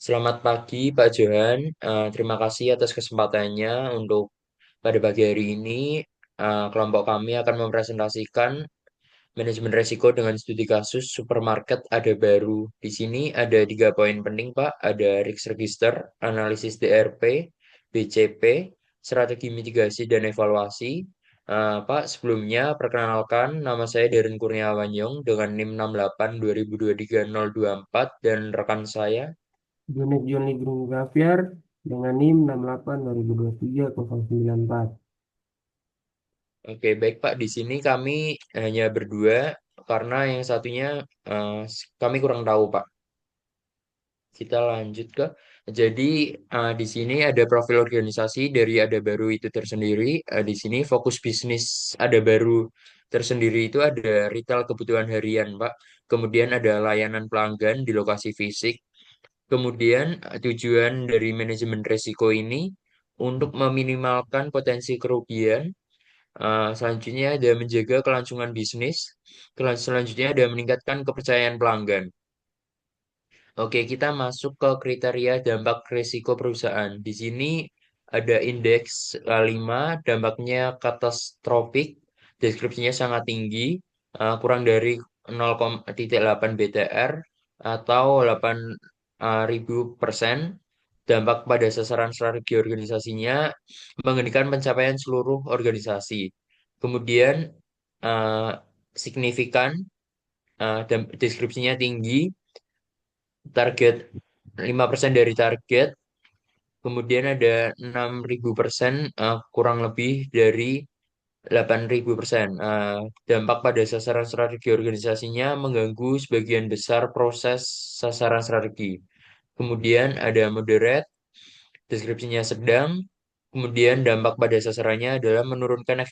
Selamat pagi, Pak Johan. Terima kasih atas kesempatannya untuk pada pagi hari ini. Kelompok kami akan mempresentasikan manajemen risiko dengan studi kasus supermarket ada baru. Di sini ada 3 poin penting, Pak. Ada risk register, analisis DRP, BCP, strategi mitigasi dan evaluasi. Pak, sebelumnya perkenalkan nama saya Darren Kurniawan Yong dengan NIM 6820230024 dan rekan saya. Junet John Ligrung Gaviar dengan NIM 68 2023 094. Oke, baik Pak. Di sini kami hanya berdua karena yang satunya kami kurang tahu Pak. Kita lanjut ke. Jadi di sini ada profil organisasi dari Ada Baru itu tersendiri. Di sini fokus bisnis Ada Baru tersendiri itu ada retail kebutuhan harian Pak. Kemudian ada layanan pelanggan di lokasi fisik. Kemudian tujuan dari manajemen risiko ini untuk meminimalkan potensi kerugian. Selanjutnya ada menjaga kelangsungan bisnis. Selanjutnya ada meningkatkan kepercayaan pelanggan. Oke, kita masuk ke kriteria dampak risiko perusahaan. Di sini ada indeks 5, dampaknya katastrofik, deskripsinya sangat tinggi, kurang dari 0,8 BTR atau 8.000%. Dampak pada sasaran strategi organisasinya mengenai pencapaian seluruh organisasi. Kemudian eh, signifikan, dan deskripsinya tinggi, target 5% dari target, kemudian ada 6.000%, kurang lebih dari 8.000%. Dampak pada sasaran strategi organisasinya mengganggu sebagian besar proses sasaran strategi. Kemudian ada moderate, deskripsinya sedang, kemudian dampak pada sasarannya adalah menurunkan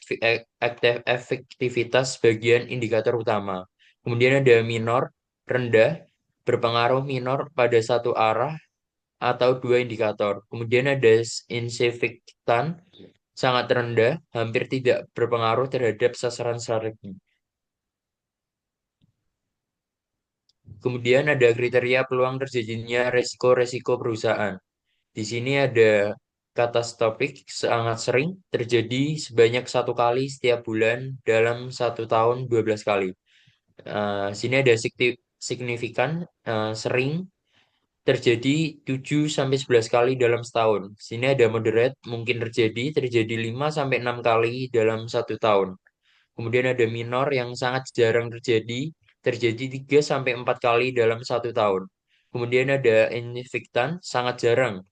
efektivitas bagian indikator utama. Kemudian ada minor, rendah, berpengaruh minor pada satu arah atau dua indikator. Kemudian ada insignifikan, sangat rendah, hampir tidak berpengaruh terhadap sasaran strategi. Kemudian ada kriteria peluang terjadinya resiko-resiko perusahaan. Di sini ada katastropik sangat sering terjadi sebanyak 1 kali setiap bulan dalam 1 tahun 12 kali. Sini ada signifikan, sering terjadi 7 sampai 11 kali dalam setahun. Sini ada moderate mungkin terjadi 5 sampai 6 kali dalam 1 tahun. Kemudian ada minor yang sangat jarang terjadi 3 sampai 4 kali dalam 1 tahun. Kemudian ada insignifikan, sangat jarang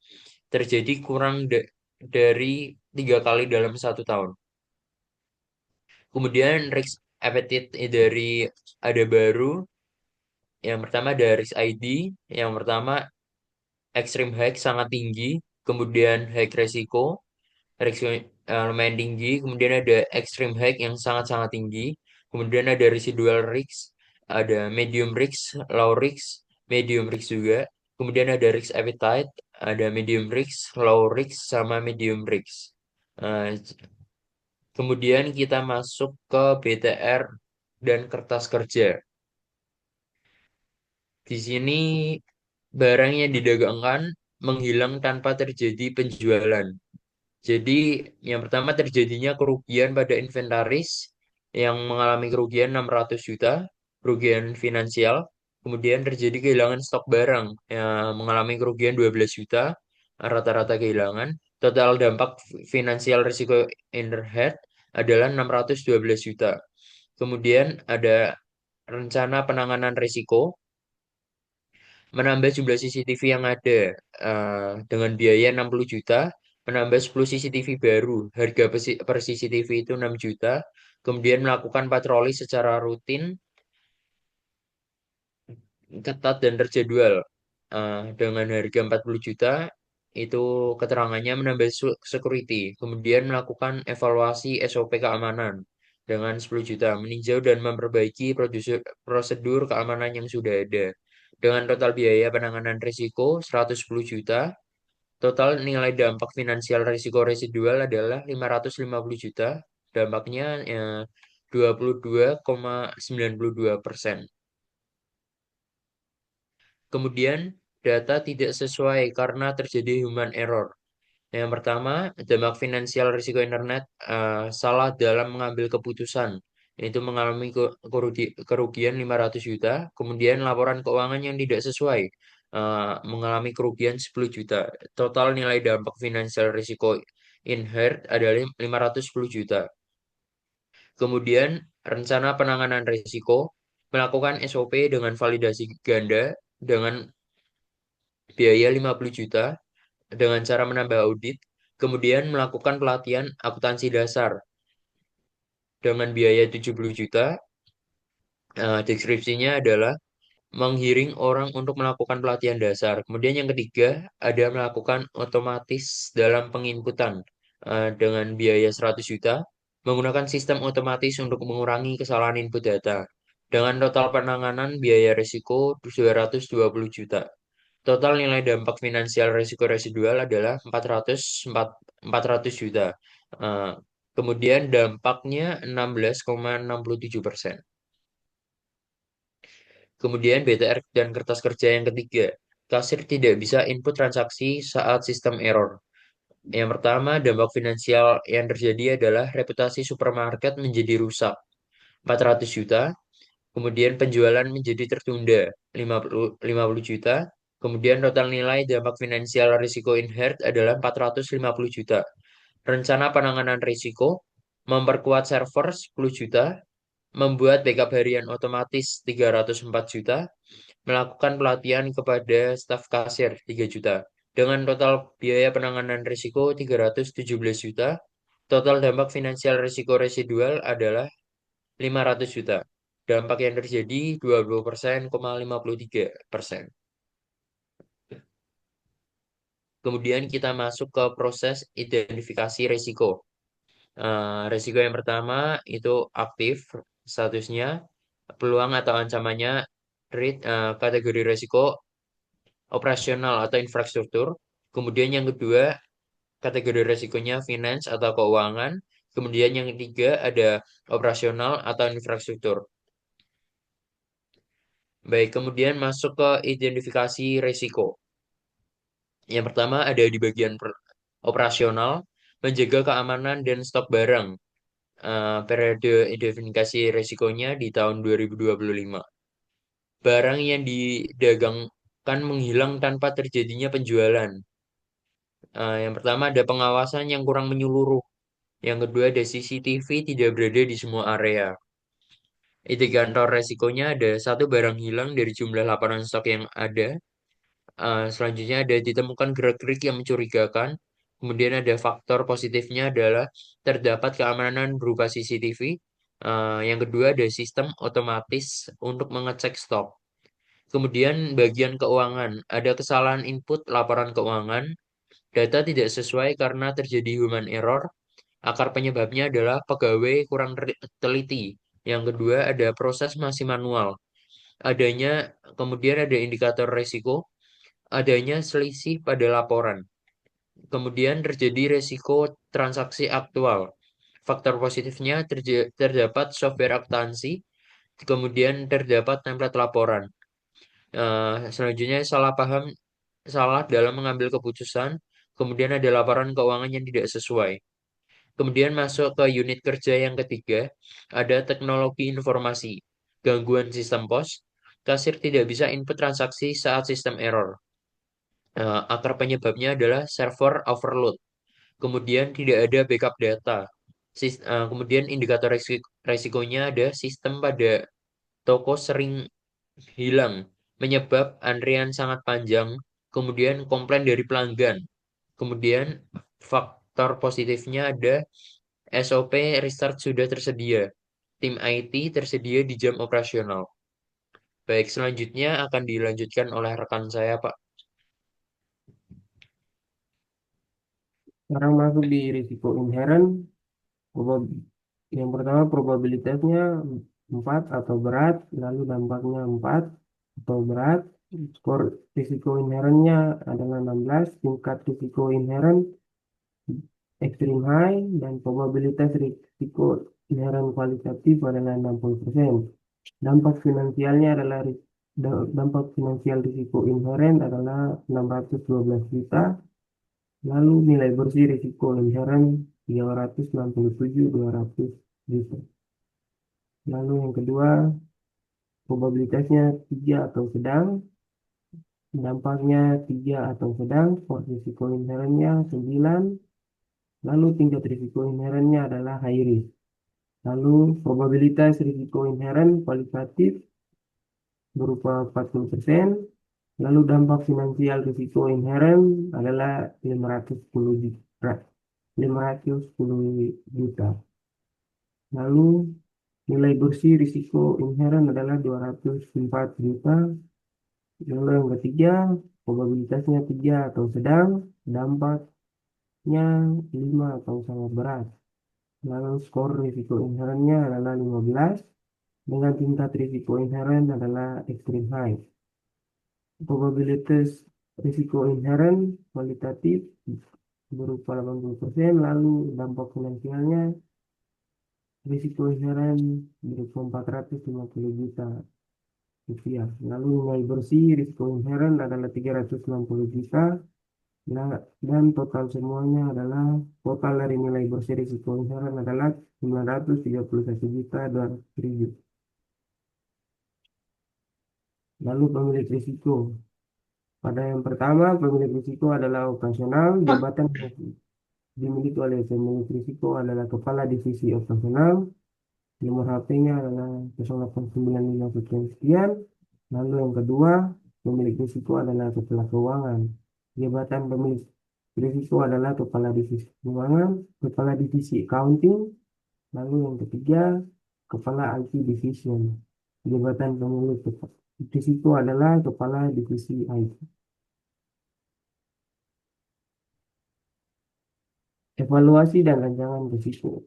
terjadi kurang dari 3 kali dalam 1 tahun. Kemudian risk appetite dari Ada Baru, yang pertama ada risk ID, yang pertama extreme high sangat tinggi, kemudian high resiko lumayan tinggi, kemudian ada extreme high yang sangat-sangat tinggi, kemudian ada residual risk, ada medium risk, low risk, medium risk juga, kemudian ada risk appetite, ada medium risk, low risk, sama medium risk. Eh, Kemudian kita masuk ke BTR dan kertas kerja. Di sini barang yang didagangkan menghilang tanpa terjadi penjualan. Jadi yang pertama terjadinya kerugian pada inventaris yang mengalami kerugian 600 juta, kerugian finansial. Kemudian terjadi kehilangan stok barang yang mengalami kerugian 12 juta, rata-rata kehilangan. Total dampak finansial risiko overhead adalah 612 juta. Kemudian ada rencana penanganan risiko, menambah jumlah CCTV yang ada dengan biaya 60 juta, menambah 10 CCTV baru, harga per CCTV itu 6 juta, kemudian melakukan patroli secara rutin, ketat dan terjadwal dengan harga 40 juta, itu keterangannya menambah security, kemudian melakukan evaluasi SOP keamanan dengan 10 juta, meninjau dan memperbaiki prosedur keamanan yang sudah ada. Dengan total biaya penanganan risiko 110 juta, total nilai dampak finansial risiko residual adalah 550 juta. Dampaknya 22,92%. Kemudian data tidak sesuai karena terjadi human error. Yang pertama, dampak finansial risiko internet salah dalam mengambil keputusan. Itu mengalami kerugian 500 juta. Kemudian laporan keuangan yang tidak sesuai, mengalami kerugian 10 juta. Total nilai dampak finansial risiko inherit adalah 510 juta. Kemudian rencana penanganan risiko, melakukan SOP dengan validasi ganda dengan biaya 50 juta dengan cara menambah audit, kemudian melakukan pelatihan akuntansi dasar dengan biaya 70 juta. Deskripsinya adalah menggiring orang untuk melakukan pelatihan dasar. Kemudian yang ketiga, ada melakukan otomatis dalam penginputan dengan biaya 100 juta, menggunakan sistem otomatis untuk mengurangi kesalahan input data. Dengan total penanganan biaya risiko 220 juta. Total nilai dampak finansial risiko residual adalah 400 juta. Eh, Kemudian dampaknya 16,67%. Kemudian BTR dan kertas kerja yang ketiga. Kasir tidak bisa input transaksi saat sistem error. Yang pertama, dampak finansial yang terjadi adalah reputasi supermarket menjadi rusak, 400 juta. Kemudian penjualan menjadi tertunda, 50 juta. Kemudian total nilai dampak finansial risiko inherit adalah 450 juta. Rencana penanganan risiko, memperkuat server 10 juta, membuat backup harian otomatis 304 juta, melakukan pelatihan kepada staf kasir 3 juta. Dengan total biaya penanganan risiko 317 juta, total dampak finansial risiko residual adalah 500 juta. Dampak yang terjadi 20%,53%. Kemudian kita masuk ke proses identifikasi risiko. Risiko yang pertama itu aktif statusnya, peluang atau ancamannya kategori risiko operasional atau infrastruktur. Kemudian yang kedua, kategori risikonya finance atau keuangan. Kemudian yang ketiga ada operasional atau infrastruktur. Baik, kemudian masuk ke identifikasi risiko. Yang pertama ada di bagian operasional, menjaga keamanan dan stok barang. Periode identifikasi risikonya di tahun 2025. Barang yang didagangkan menghilang tanpa terjadinya penjualan. Yang pertama ada pengawasan yang kurang menyeluruh. Yang kedua ada CCTV tidak berada di semua area. Indikator resikonya ada satu barang hilang dari jumlah laporan stok yang ada. Selanjutnya ada ditemukan gerak-gerik yang mencurigakan. Kemudian ada faktor positifnya adalah terdapat keamanan berupa CCTV. Yang kedua ada sistem otomatis untuk mengecek stok. Kemudian bagian keuangan, ada kesalahan input laporan keuangan, data tidak sesuai karena terjadi human error. Akar penyebabnya adalah pegawai kurang teliti. Yang kedua ada proses masih manual. Kemudian ada indikator risiko, adanya selisih pada laporan. Kemudian terjadi resiko transaksi aktual. Faktor positifnya terdapat software akuntansi, kemudian terdapat template laporan. Selanjutnya salah dalam mengambil keputusan, kemudian ada laporan keuangan yang tidak sesuai. Kemudian masuk ke unit kerja yang ketiga, ada teknologi informasi, gangguan sistem pos, kasir tidak bisa input transaksi saat sistem error. Akar penyebabnya adalah server overload. Kemudian tidak ada backup data. Kemudian indikator resikonya ada sistem pada toko sering hilang, menyebab antrian sangat panjang, kemudian komplain dari pelanggan. Kemudian faktor positifnya ada SOP restart sudah tersedia. Tim IT tersedia di jam operasional. Baik, selanjutnya akan dilanjutkan oleh rekan saya, Pak. Sekarang masuk di risiko inherent. Probab- Yang pertama probabilitasnya 4 atau berat, lalu dampaknya 4 atau berat. Skor risiko inherentnya adalah 16, tingkat risiko inherent extreme high, dan probabilitas risiko inherent kualitatif adalah 60%. Dampak finansialnya adalah Dampak finansial risiko inheren adalah 612 juta. Lalu nilai bersih risiko inheren 367.200 juta. Lalu yang kedua, probabilitasnya 3 atau sedang, dampaknya 3 atau sedang, skor risiko inherennya 9, lalu tingkat risiko inherennya adalah high risk. Lalu probabilitas risiko inheren kualitatif berupa 40%, lalu dampak finansial risiko inheren adalah 510 juta. 510 juta. Lalu nilai bersih risiko inheren adalah 204 juta. Lalu yang ketiga, probabilitasnya 3 atau sedang, dampaknya 5 atau sangat berat. Lalu skor risiko inherennya adalah 15, dengan tingkat risiko inheren adalah extreme high. Probabilitas risiko inheren kualitatif berupa 80%, lalu dampak finansialnya risiko inheren berupa 450 juta rupiah. Lalu nilai bersih risiko inheren adalah 360 juta. Nah, dan total semuanya adalah total dari nilai bersih risiko inheren adalah 931 juta 200.000. Lalu pemilik risiko. Pada yang pertama, pemilik risiko adalah operasional. Jabatan yang dimiliki oleh pemilik risiko adalah Kepala Divisi Operasional. Nomor HP-nya adalah 0895 sekian sekian. Lalu yang kedua, pemilik risiko adalah Kepala Keuangan. Jabatan pemilik risiko adalah Kepala Divisi Keuangan, Kepala Divisi Accounting. Lalu yang ketiga, Kepala IT Division. Jabatan pemilik risiko adalah Kepala Divisi IT. Evaluasi dan rancangan risiko.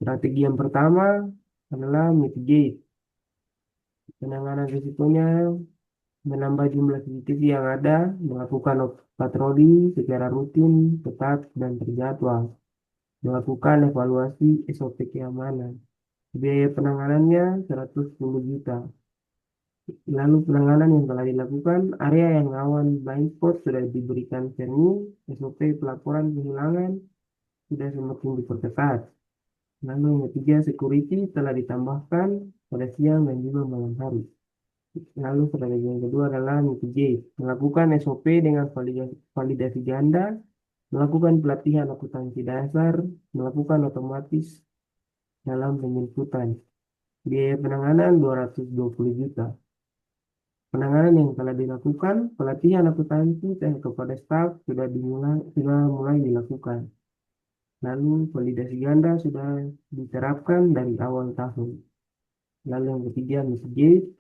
Strategi yang pertama adalah mitigate. Penanganan risikonya menambah jumlah CCTV yang ada, melakukan patroli secara rutin, ketat, dan terjadwal, melakukan evaluasi SOP keamanan. Biaya penanganannya 110 juta. Lalu penanganan yang telah dilakukan, area yang rawan blind spot sudah diberikan warning, SOP pelaporan kehilangan sudah semakin diperketat. Lalu yang ketiga, security telah ditambahkan pada siang dan juga malam hari. Lalu strategi yang kedua adalah mitigate, melakukan SOP dengan validasi ganda, melakukan pelatihan akuntansi dasar, melakukan otomatis dalam penjemputan. Biaya penanganan 220 juta. Penanganan yang telah dilakukan, pelatihan akuntansi dan kepada staf sudah mulai dilakukan. Lalu validasi ganda sudah diterapkan dari awal tahun. Lalu yang ketiga, mitigate.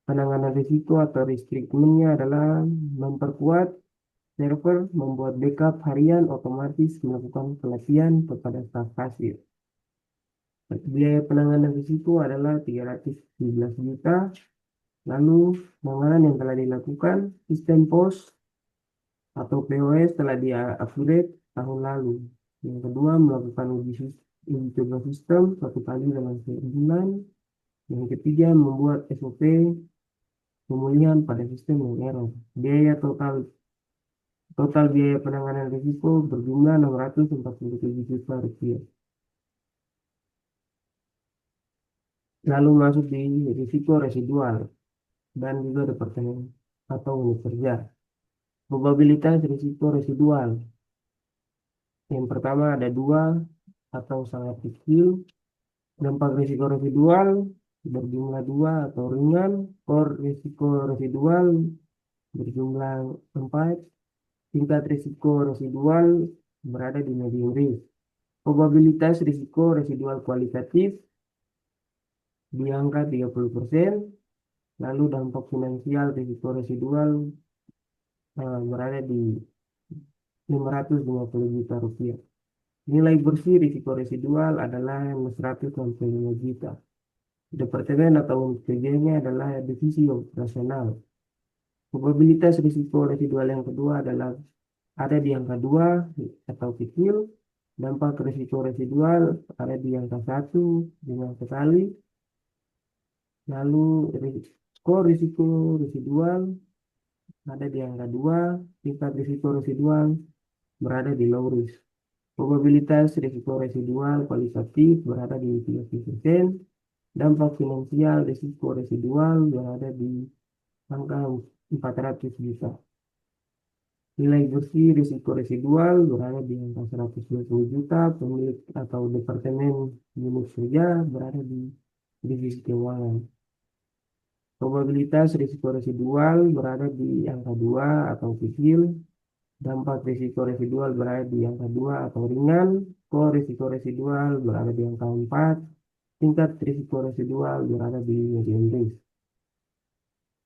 Penanganan risiko atau risk treatment-nya adalah memperkuat server, membuat backup harian, otomatis melakukan pelatihan kepada staf kasir. Biaya penanganan risiko adalah 317 juta. Lalu penanganan yang telah dilakukan, sistem POS atau POS telah di-upgrade tahun lalu. Yang kedua, melakukan uji coba sistem 1 kali dalam sebulan. Yang ketiga, membuat SOP pemulihan pada sistem yang error. Biaya total biaya penanganan risiko berjumlah 647 juta rupiah. Lalu masuk di risiko residual dan juga departemen atau unit kerja. Probabilitas risiko residual. Yang pertama ada 2 atau sangat kecil. Dampak risiko residual berjumlah 2 atau ringan. Skor risiko residual berjumlah 4. Tingkat risiko residual berada di medium risk. Probabilitas risiko residual kualitatif di angka 30%. Lalu dampak finansial risiko residual berada di 550 juta rupiah. Nilai bersih risiko residual adalah 165 juta. Departemen atau unit kerjanya adalah divisi operasional. Probabilitas risiko residual yang kedua adalah ada di angka 2 atau kecil. Dampak risiko residual ada di angka 1 dengan sekali. Lalu skor risiko residual ada di angka 2, tingkat risiko residual berada di low risk. Probabilitas risiko residual kualitatif berada di 30%, dampak finansial risiko residual berada di angka 400 juta. Nilai bersih risiko residual berada di angka 120 juta, pemilik atau departemen unit kerja berada di divisi keuangan. Probabilitas risiko residual berada di angka 2 atau kecil, dampak risiko residual berada di angka 2 atau ringan, skor risiko residual berada di angka 4, tingkat risiko residual berada di medium risk.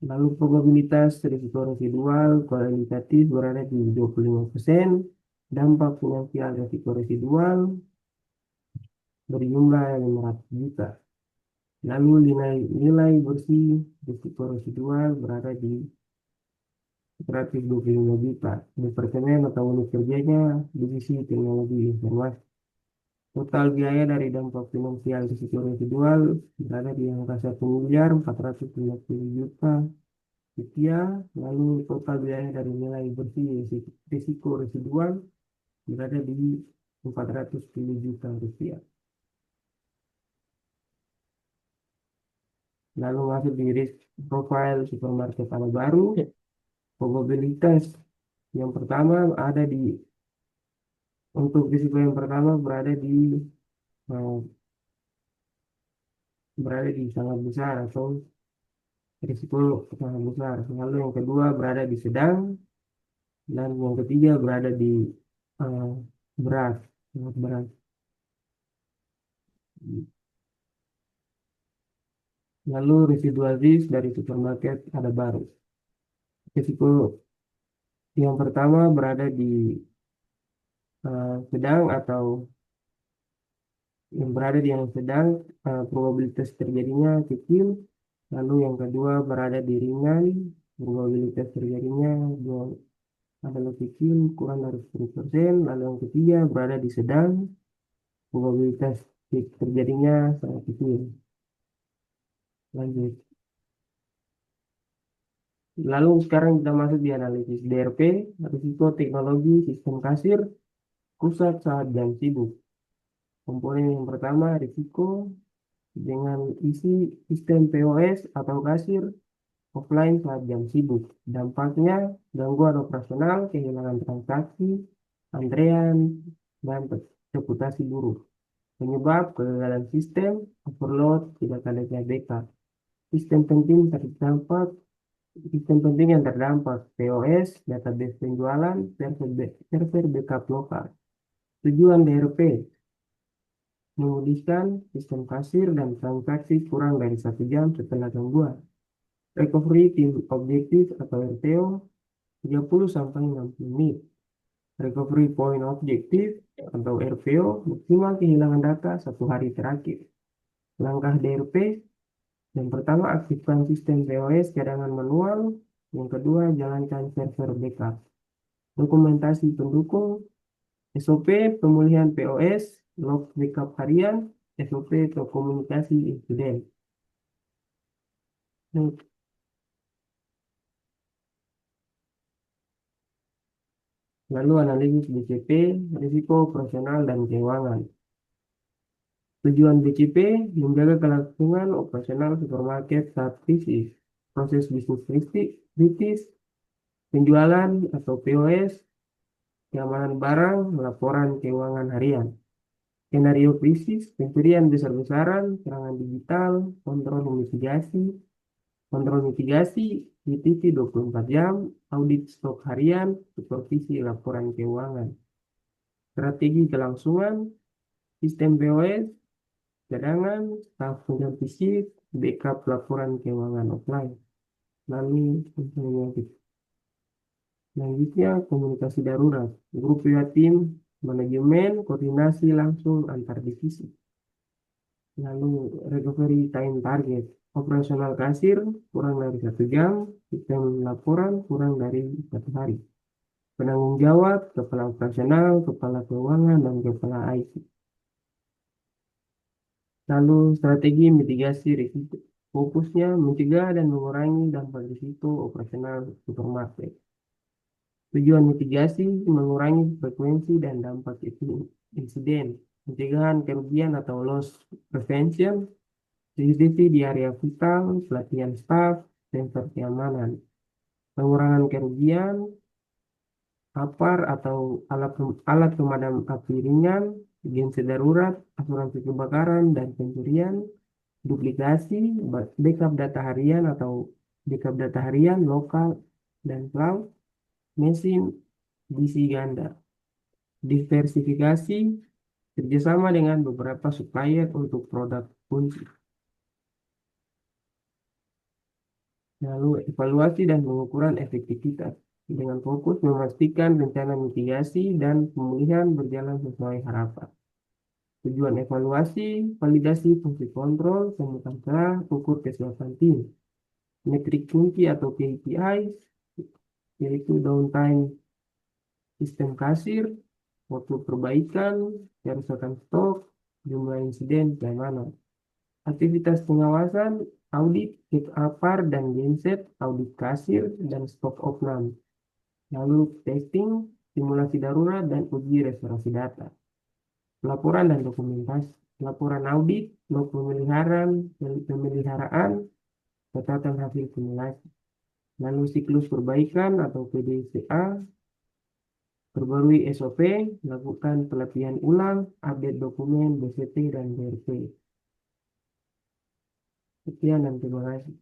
Lalu probabilitas risiko residual kualitatif berada di 25%, dampak finansial risiko residual berjumlah 500 juta. Lalu nilai bersih risiko residual berada di 125 juta. Departemen atau unit kerjanya divisi teknologi informasi. Total biaya dari dampak finansial risiko residual berada di angka 1.450.000.000 rupiah. Lalu total biaya dari nilai bersih risiko residual berada di 410 juta rupiah. Lalu masuk di risk profile supermarket Tanah Baru. Probabilitas yang pertama ada di untuk risiko yang pertama eh, berada di sangat besar atau risiko sangat besar. Lalu yang kedua berada di sedang dan yang ketiga berada di eh, berat, sangat berat. Lalu residual risk dari supermarket ada baru. Risiko yang pertama berada di sedang atau yang berada di yang sedang, probabilitas terjadinya kecil. Lalu yang kedua berada di ringan, probabilitas terjadinya adalah kecil, kurang dari 10%. Lalu yang ketiga berada di sedang, probabilitas terjadinya sangat kecil. Lanjut. Lalu sekarang kita masuk di analisis DRP, risiko teknologi sistem kasir, rusak saat jam sibuk. Komponen yang pertama risiko dengan isi sistem POS atau kasir offline saat jam sibuk. Dampaknya gangguan operasional, kehilangan transaksi, antrean, dan reputasi buruk. Penyebab kegagalan sistem, overload, tidak adanya backup. Sistem penting terdampak, sistem penting yang terdampak, POS, database penjualan, server backup lokal. Tujuan DRP, memulihkan sistem kasir dan transaksi kurang dari 1 jam setelah gangguan. Recovery tim objektif atau RTO 30-60 menit. Recovery point objektif atau RPO maksimal kehilangan data 1 hari terakhir. Langkah DRP, yang pertama aktifkan sistem POS cadangan manual. Yang kedua jalankan server backup. Dokumentasi pendukung, SOP pemulihan POS, log backup harian, SOP atau komunikasi insiden. Lalu analisis BCP, risiko operasional dan keuangan. Tujuan BCP menjaga kelangsungan operasional supermarket saat krisis, proses bisnis kritis, penjualan atau POS, keamanan barang, laporan keuangan harian. Skenario krisis, pencurian besar-besaran, serangan digital, kontrol mitigasi, CCTV 24 jam, audit stok harian, supervisi laporan keuangan. Strategi kelangsungan, sistem POS, cadangan, staf pengganti shift, backup laporan keuangan offline. Lalu selanjutnya komunikasi darurat, grup WA tim, manajemen, koordinasi langsung antar divisi. Lalu recovery time target, operasional kasir kurang dari 1 jam, sistem laporan kurang dari 1 hari. Penanggung jawab, kepala operasional, kepala keuangan, dan kepala IT. Lalu strategi mitigasi risiko. Fokusnya mencegah dan mengurangi dampak risiko operasional supermarket. Tujuan mitigasi mengurangi frekuensi dan dampak insiden, pencegahan kerugian atau loss prevention, CCTV di area vital, pelatihan staf, sensor keamanan, pengurangan kerugian, APAR atau alat pemadam api ringan, genset darurat, asuransi kebakaran dan pencurian, duplikasi, backup data harian atau backup data harian, lokal, dan cloud, mesin, DC ganda, diversifikasi, kerjasama dengan beberapa supplier untuk produk kunci. Lalu evaluasi dan pengukuran efektivitas dengan fokus memastikan rencana mitigasi dan pemulihan berjalan sesuai harapan. Tujuan evaluasi, validasi fungsi kontrol, temukan celah, ukur kesiapan tim. Metrik kunci atau KPI, yaitu downtime sistem kasir, waktu perbaikan, kerusakan stok, jumlah insiden, keamanan. Aktivitas pengawasan, audit, cek APAR dan genset, audit kasir, dan stok opnam. Lalu testing, simulasi darurat, dan uji restorasi data. Laporan dan dokumentasi, laporan audit, log pemeliharaan, catatan hasil simulasi. Lalu siklus perbaikan atau PDCA, perbarui SOP, lakukan pelatihan ulang, update dokumen, BCT, dan BRP. Sekian dan terima kasih.